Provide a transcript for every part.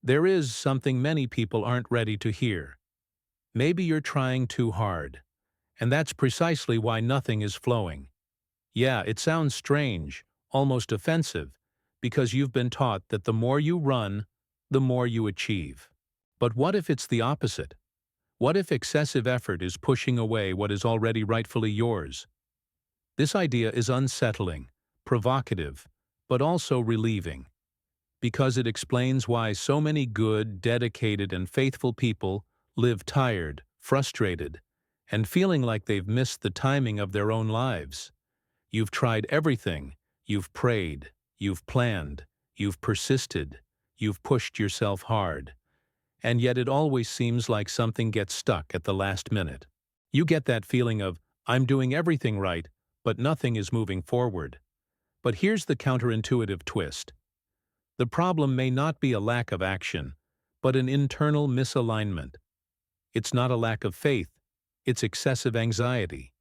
There is something many people aren't ready to hear. Maybe you're trying too hard. And that's precisely why nothing is flowing. Yeah, it sounds strange, almost offensive, because you've been taught that the more you run, the more you achieve. But what if it's the opposite? What if excessive effort is pushing away what is already rightfully yours? This idea is unsettling, provocative, but also relieving, because it explains why so many good, dedicated, and faithful people live tired, frustrated, and feeling like they've missed the timing of their own lives. You've tried everything. You've prayed. You've planned. You've persisted. You've pushed yourself hard. And yet it always seems like something gets stuck at the last minute. You get that feeling of, I'm doing everything right, but nothing is moving forward. But here's the counterintuitive twist. The problem may not be a lack of action, but an internal misalignment. It's not a lack of faith, it's excessive anxiety.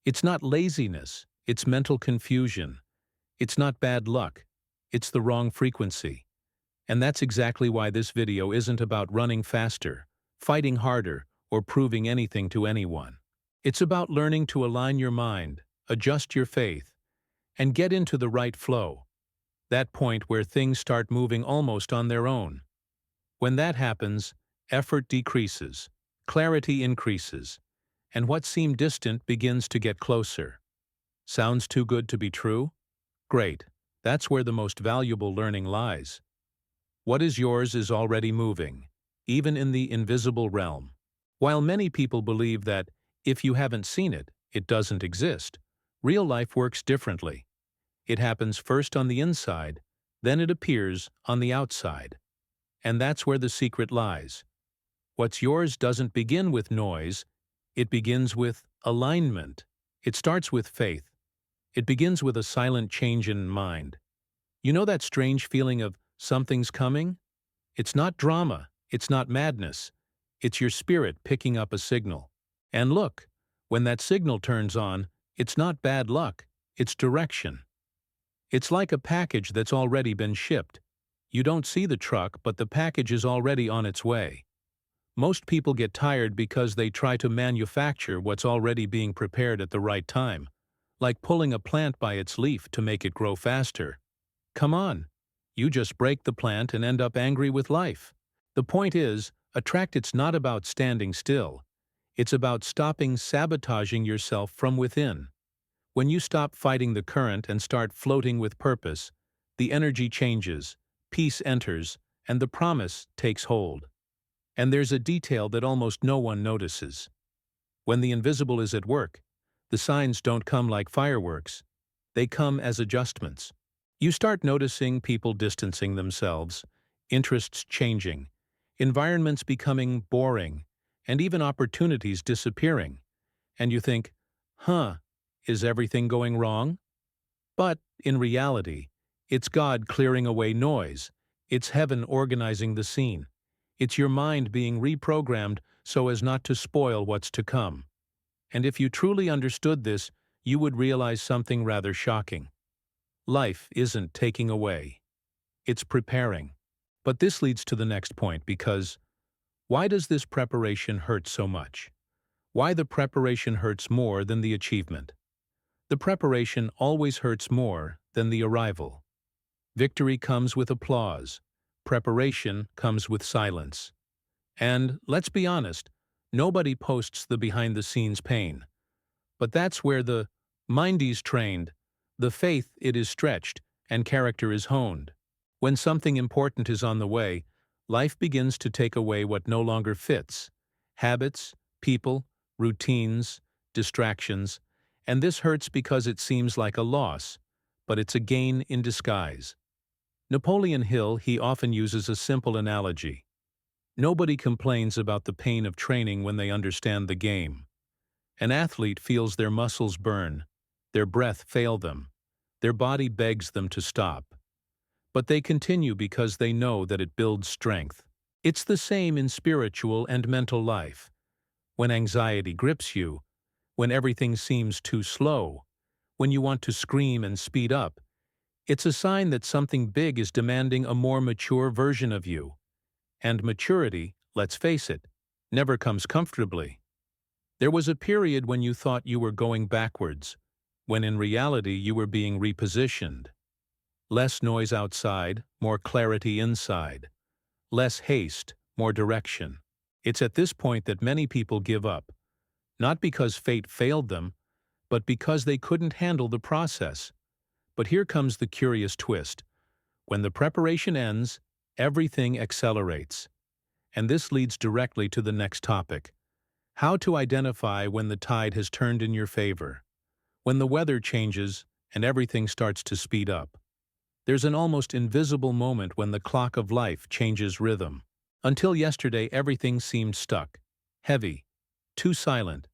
It's not laziness, it's mental confusion. It's not bad luck, it's the wrong frequency. And that's exactly why this video isn't about running faster, fighting harder, or proving anything to anyone. It's about learning to align your mind, adjust your faith, and get into the right flow. That point where things start moving almost on their own. When that happens, effort decreases, clarity increases, and what seemed distant begins to get closer. Sounds too good to be true? Great, that's where the most valuable learning lies. What is yours is already moving, even in the invisible realm. While many people believe that if you haven't seen it, it doesn't exist, real life works differently. It happens first on the inside, then it appears on the outside. And that's where the secret lies. What's yours doesn't begin with noise, it begins with alignment. It starts with faith. It begins with a silent change in mind. You know that strange feeling of something's coming? It's not drama, it's not madness. It's your spirit picking up a signal. And look, when that signal turns on, it's not bad luck, it's direction. It's like a package that's already been shipped. You don't see the truck, but the package is already on its way. Most people get tired because they try to manufacture what's already being prepared at the right time, like pulling a plant by its leaf to make it grow faster. Come on. You just break the plant and end up angry with life. The point is, it's not about standing still. It's about stopping sabotaging yourself from within. When you stop fighting the current and start floating with purpose, the energy changes, peace enters, and the promise takes hold. And there's a detail that almost no one notices. When the invisible is at work, the signs don't come like fireworks. They come as adjustments. You start noticing people distancing themselves, interests changing, environments becoming boring, and even opportunities disappearing. And you think, is everything going wrong? But, in reality, it's God clearing away noise. It's heaven organizing the scene. It's your mind being reprogrammed so as not to spoil what's to come. And if you truly understood this, you would realize something rather shocking. Life isn't taking away. It's preparing. But this leads to the next point because why does this preparation hurt so much? Why the preparation hurts more than the achievement? The preparation always hurts more than the arrival. Victory comes with applause. Preparation comes with silence. And, let's be honest, nobody posts the behind-the-scenes pain. But that's where the mind is trained, the faith it is stretched, and character is honed. When something important is on the way, life begins to take away what no longer fits. Habits, people, routines, distractions, and this hurts because it seems like a loss, but it's a gain in disguise. Napoleon Hill, he often uses a simple analogy. Nobody complains about the pain of training when they understand the game. An athlete feels their muscles burn, their breath fail them, their body begs them to stop. But they continue because they know that it builds strength. It's the same in spiritual and mental life. When anxiety grips you, when everything seems too slow, when you want to scream and speed up, it's a sign that something big is demanding a more mature version of you. And maturity, let's face it, never comes comfortably. There was a period when you thought you were going backwards, when in reality you were being repositioned. Less noise outside, more clarity inside. Less haste, more direction. It's at this point that many people give up, not because fate failed them, but because they couldn't handle the process. But here comes the curious twist. When the preparation ends, everything accelerates. And this leads directly to the next topic: how to identify when the tide has turned in your favor. When the weather changes and everything starts to speed up. There's an almost invisible moment when the clock of life changes rhythm. Until yesterday, everything seemed stuck, heavy, too silent.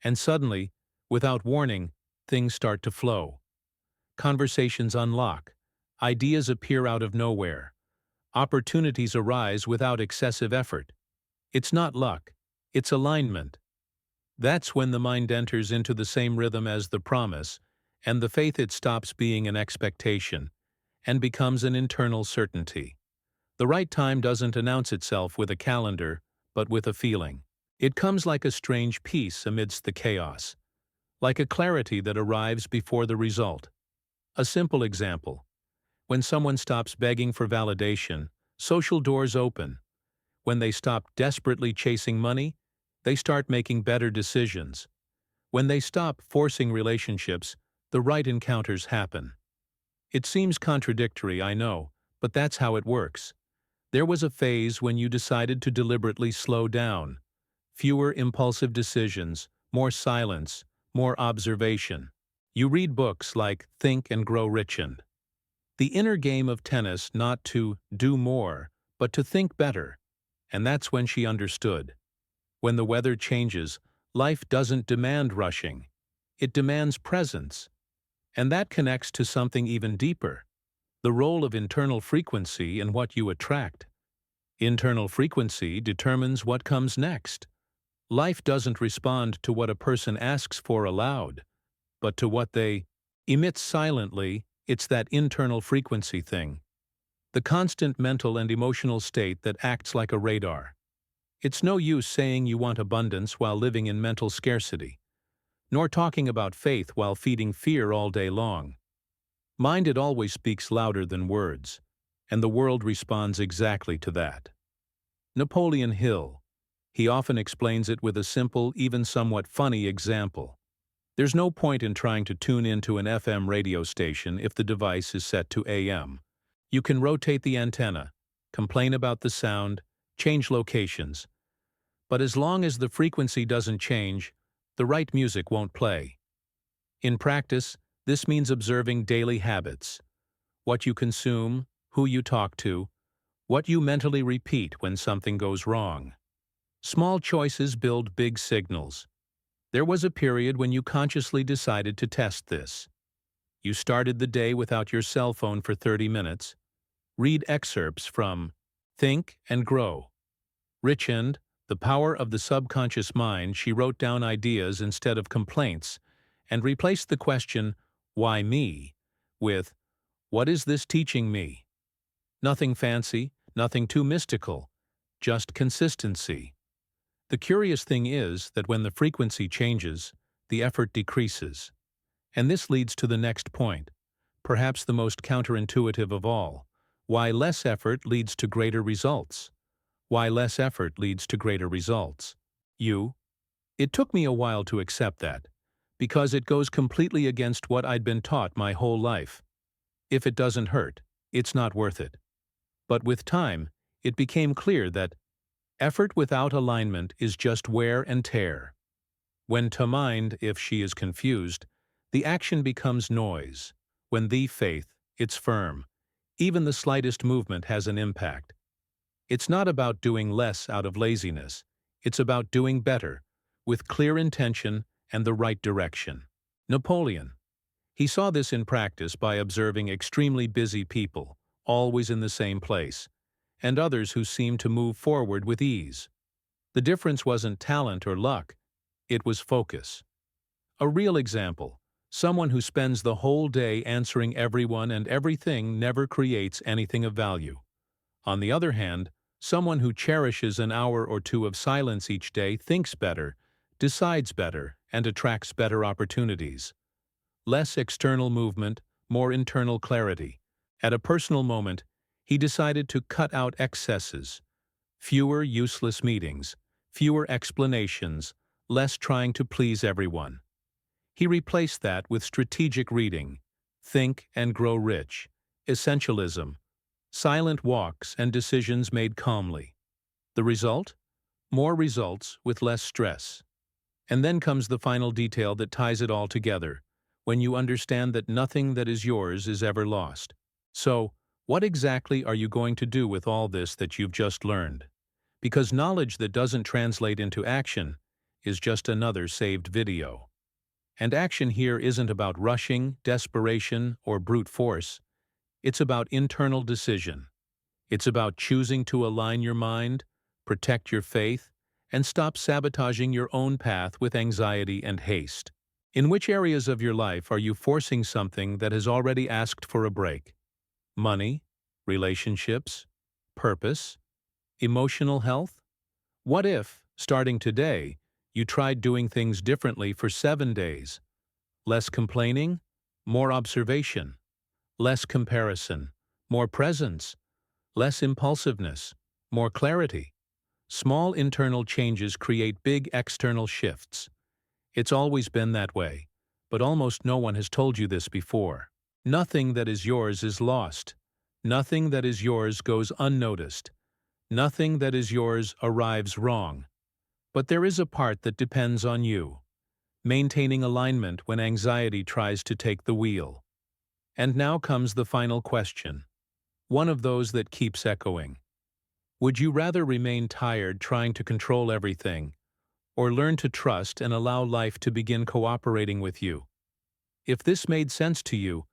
And suddenly, without warning, things start to flow. Conversations unlock. Ideas appear out of nowhere. Opportunities arise without excessive effort. It's not luck. It's alignment. That's when the mind enters into the same rhythm as the promise, and the faith it stops being an expectation and becomes an internal certainty. The right time doesn't announce itself with a calendar, but with a feeling. It comes like a strange peace amidst the chaos, like a clarity that arrives before the result. A simple example. When someone stops begging for validation, social doors open. When they stop desperately chasing money, they start making better decisions. When they stop forcing relationships, the right encounters happen. It seems contradictory, I know, but that's how it works. There was a phase when you decided to deliberately slow down. Fewer impulsive decisions, more silence, more observation. You read books like Think and Grow Rich and The Inner Game of Tennis, not to do more, but to think better. And that's when she understood. When the weather changes, life doesn't demand rushing. It demands presence. And that connects to something even deeper: the role of internal frequency in what you attract. Internal frequency determines what comes next. Life doesn't respond to what a person asks for aloud, but to what they emit silently. It's that internal frequency thing. The constant mental and emotional state that acts like a radar. It's no use saying you want abundance while living in mental scarcity, nor talking about faith while feeding fear all day long. Mind, it always speaks louder than words, and the world responds exactly to that. Napoleon Hill. He often explains it with a simple, even somewhat funny example. There's no point in trying to tune into an FM radio station if the device is set to AM. You can rotate the antenna, complain about the sound, change locations, but as long as the frequency doesn't change, the right music won't play. In practice, this means observing daily habits: what you consume, who you talk to, what you mentally repeat when something goes wrong. Small choices build big signals. There was a period when you consciously decided to test this. You started the day without your cell phone for 30 minutes. Read excerpts from Think and Grow Rich and The Power of the Subconscious Mind. She wrote down ideas instead of complaints and replaced the question, "Why me?" with, "What is this teaching me?" Nothing fancy, nothing too mystical, just consistency. The curious thing is that when the frequency changes, the effort decreases. And this leads to the next point, perhaps the most counterintuitive of all: why less effort leads to greater results. Why less effort leads to greater results. It took me a while to accept that, because it goes completely against what I'd been taught my whole life. If it doesn't hurt, it's not worth it. But with time, it became clear that effort without alignment is just wear and tear. When to mind, if she is confused, the action becomes noise. When the faith, it's firm. Even the slightest movement has an impact. It's not about doing less out of laziness. It's about doing better, with clear intention and the right direction. Napoleon. He saw this in practice by observing extremely busy people, always in the same place, and others who seemed to move forward with ease. The difference wasn't talent or luck, it was focus. A real example: someone who spends the whole day answering everyone and everything never creates anything of value. On the other hand, Someone who cherishes an hour or two of silence each day thinks better, decides better, and attracts better opportunities. Less external movement, more internal clarity. At a personal moment, he decided to cut out excesses. Fewer useless meetings, fewer explanations, less trying to please everyone. He replaced that with strategic reading, think and grow rich, essentialism, silent walks and decisions made calmly. The result? More results with less stress. And then comes the final detail that ties it all together, when you understand that nothing that is yours is ever lost. So, what exactly are you going to do with all this that you've just learned? Because knowledge that doesn't translate into action is just another saved video. And action here isn't about rushing, desperation, or brute force. It's about internal decision. It's about choosing to align your mind, protect your faith, and stop sabotaging your own path with anxiety and haste. In which areas of your life are you forcing something that has already asked for a break? Money, relationships, purpose, emotional health? What if, starting today, you tried doing things differently for 7 days? Less complaining, more observation. Less comparison, more presence. Less impulsiveness, more clarity. Small internal changes create big external shifts. It's always been that way, but almost no one has told you this before. Nothing that is yours is lost. Nothing that is yours goes unnoticed. Nothing that is yours arrives wrong. But there is a part that depends on you, maintaining alignment when anxiety tries to take the wheel. And now comes the final question, one of those that keeps echoing. Would you rather remain tired trying to control everything, or learn to trust and allow life to begin cooperating with you? If this made sense to you,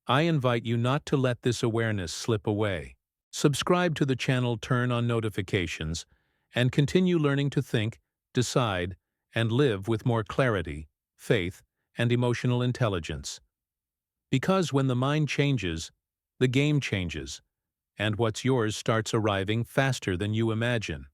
I invite you not to let this awareness slip away. Subscribe to the channel, turn on notifications, and continue learning to think, decide, and live with more clarity, faith, and emotional intelligence. Because when the mind changes, the game changes, and what's yours starts arriving faster than you imagine.